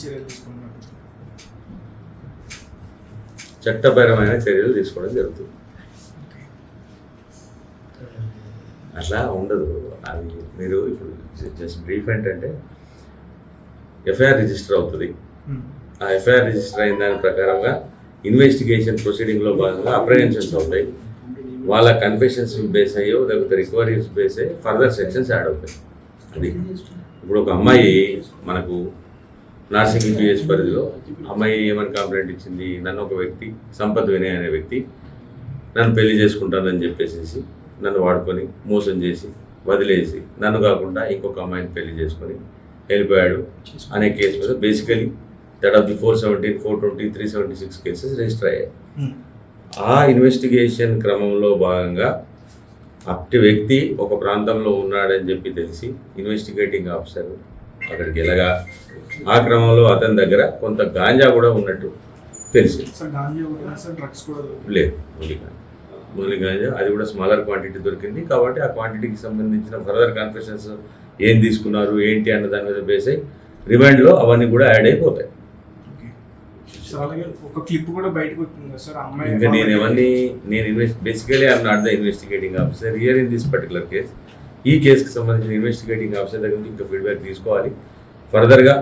చర్యలు తీసుకున్నారు? చట్టపరమైన చర్యలు తీసుకోవడం జరుగుతుంది. అట్లా ఉండదు. అది మీరు ఇప్పుడు జస్ట్ బ్రీఫ్ ఏంటంటే ఎఫ్ఐఆర్ రిజిస్టర్ అవుతుంది. ఆ ఎఫ్ఐఆర్ రిజిస్టర్ అయిన దాని ప్రకారంగా ఇన్వెస్టిగేషన్ ప్రొసీడింగ్లో భాగంగా అప్రహెన్షన్స్ అవుతాయి. వాళ్ళ కన్ఫెషన్స్ బేస్ అయ్యో లేకపోతే రికవరీస్ బేస్ అయ్యి ఫర్దర్ సెక్షన్స్ యాడ్ అవుతాయి. అది ఇప్పుడు ఒక అమ్మాయి మనకు నార్సింగ్ పిఎస్ పరిధిలో అమ్మాయి ఏమని కంప్లైంట్ ఇచ్చింది, నన్ను ఒక వ్యక్తి సంపత్ వినయ్ అనే వ్యక్తి నన్ను పెళ్లి చేసుకుంటానని చెప్పేసి నన్ను వాడుకొని మోసం చేసి వదిలేసి నన్ను కాకుండా ఇంకొక అమ్మాయిని పెళ్లి చేసుకొని వెళ్ళిపోయాడు అనే కేసు మీద basically that of the 417, 420, 376 cases register అయ్యాయి. ఆ ఇన్వెస్టిగేషన్ క్రమంలో భాగంగా అట్టి వ్యక్తి ఒక ప్రాంతంలో ఉన్నాడని చెప్పి తెలిసి ఇన్వెస్టిగేటింగ్ ఆఫీసర్ అక్కడికి వెళ్ళగా ఆ క్రమంలో అతని దగ్గర కొంత గాంజా కూడా ఉన్నట్టు తెలిసి లేదు, ఓన్లీ గాంజా, అది కూడా స్మాలర్ క్వాంటిటీ దొరికింది. కాబట్టి ఆ క్వాంటిటీకి సంబంధించిన ఫర్దర్ కన్ఫెషన్స్ ఏం తీసుకున్నారు ఏంటి అన్న దాని మీద బేస్ అయ్యి రిమాండ్లో అవన్నీ కూడా యాడ్ అయిపోతాయి. ఒక క్లిప్ కూడా బయటకు వచ్చింది సార్ అమ్మాయి. ఇంకా basically I'm not the investigating officer here in this particular case. ఈ కేసుకి సంబంధించిన ఇన్వెస్టిగేటింగ్ ఆఫీసర్ దగ్గర నుంచి ఇంకా ఫీడ్బ్యాక్ తీసుకోవాలి. ఫర్దర్గా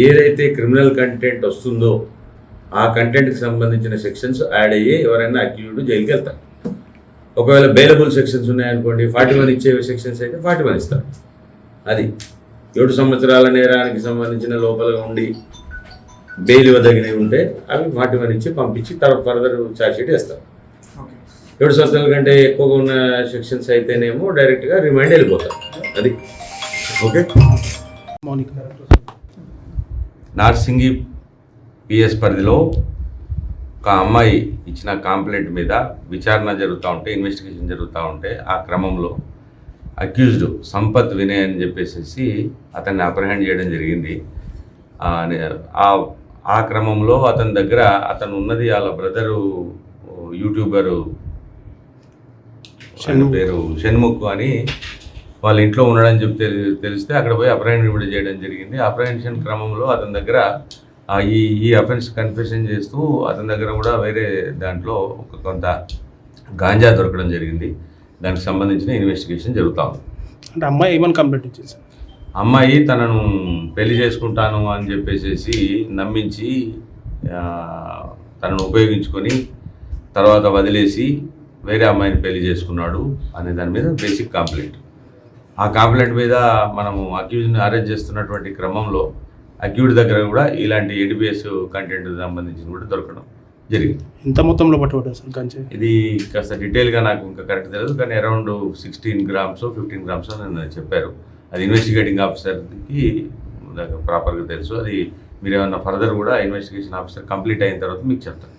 ఏదైతే క్రిమినల్ కంటెంట్ వస్తుందో ఆ కంటెంట్కి సంబంధించిన సెక్షన్స్ యాడ్ అయ్యి ఎవరైనా అక్యూజ్డ్ జైలుకి వెళ్తారు. ఒకవేళ బెయిలబుల్ సెక్షన్స్ ఉన్నాయనుకోండి, 41 ఇచ్చే సెక్షన్స్ అయితే 41 ఇస్తారు. అది 7 సంవత్సరాల నేరానికి సంబంధించిన లోపల ఉండి బెయిల్ ఇవ్వదగినవి ఉంటే అవి 41 ఇచ్చి పంపించి తర్వాత ఫర్దర్ ఛార్జ్షీట్ వేస్తారు. 7 సంవత్సరాల కంటే ఎక్కువగా ఉన్న సెక్షన్స్ అయితేనేమో డైరెక్ట్గా రిమాండ్ వెళ్ళిపోతారు. అది ఓకే. నార్సింగి పిఎస్ పరిధిలో ఒక అమ్మాయి ఇచ్చిన కంప్లైంట్ మీద విచారణ జరుగుతూ ఉంటే, ఇన్వెస్టిగేషన్ జరుగుతూ ఉంటే ఆ క్రమంలో అక్యూజ్డ్ సంపత్ వినయ్ అని చెప్పేసి అతన్ని అప్రహెండ్ చేయడం జరిగింది. ఆ క్రమంలో అతని దగ్గర అతను ఉన్నది వాళ్ళ బ్రదరు యూట్యూబరు పేరు షణ్ముఖ్ అని వాళ్ళ ఇంట్లో ఉండడని చెప్పి తెలిస్తే అక్కడ పోయి అప్రహెండ్ కూడా చేయడం జరిగింది. అప్రహెన్షన్ క్రమంలో అతని దగ్గర ఈ అఫెన్స్ కన్ఫెషన్ చేస్తూ అతని దగ్గర కూడా వేరే దాంట్లో కొంత గాంజా దొరకడం జరిగింది. దానికి సంబంధించిన ఇన్వెస్టిగేషన్ జరుగుతూ ఉంది. అంటే అమ్మాయి ఏమని కంప్లైంట్ ఇచ్చేసి అమ్మాయి తనను పెళ్లి చేసుకుంటాను అని చెప్పేసి నమ్మించి తనను ఉపయోగించుకొని తర్వాత వదిలేసి వేరే అమ్మాయిని పెళ్లి చేసుకున్నాడు అనే దాని మీద బేసిక్ కంప్లైంట్. ఆ కంప్లైంట్ మీద మనము అక్యూజ్ని అరెస్ట్ చేస్తున్నటువంటి క్రమంలో అక్యూడ్ దగ్గర కూడా ఇలాంటి ఏటీపీఎస్ కంటెంట్ సంబంధించి కూడా దొరకడం జరిగింది. ఎంత మొత్తంలో పట్టుబడ్డారు సార్ గంజాయి? ఇది కాస్త డీటెయిల్గా నాకు ఇంకా కరెక్ట్ తెలియదు, కానీ అరౌండ్ 16 grams 15 grams అని చెప్పారు. అది ఇన్వెస్టిగేటింగ్ ఆఫీసర్కి ప్రాపర్గా తెలుసు. అది మీరు ఏమన్నా ఫర్దర్ కూడా ఇన్వెస్టిగేషన్ ఆఫీసర్ కంప్లీట్ అయిన తర్వాత మీకు చెప్తారు.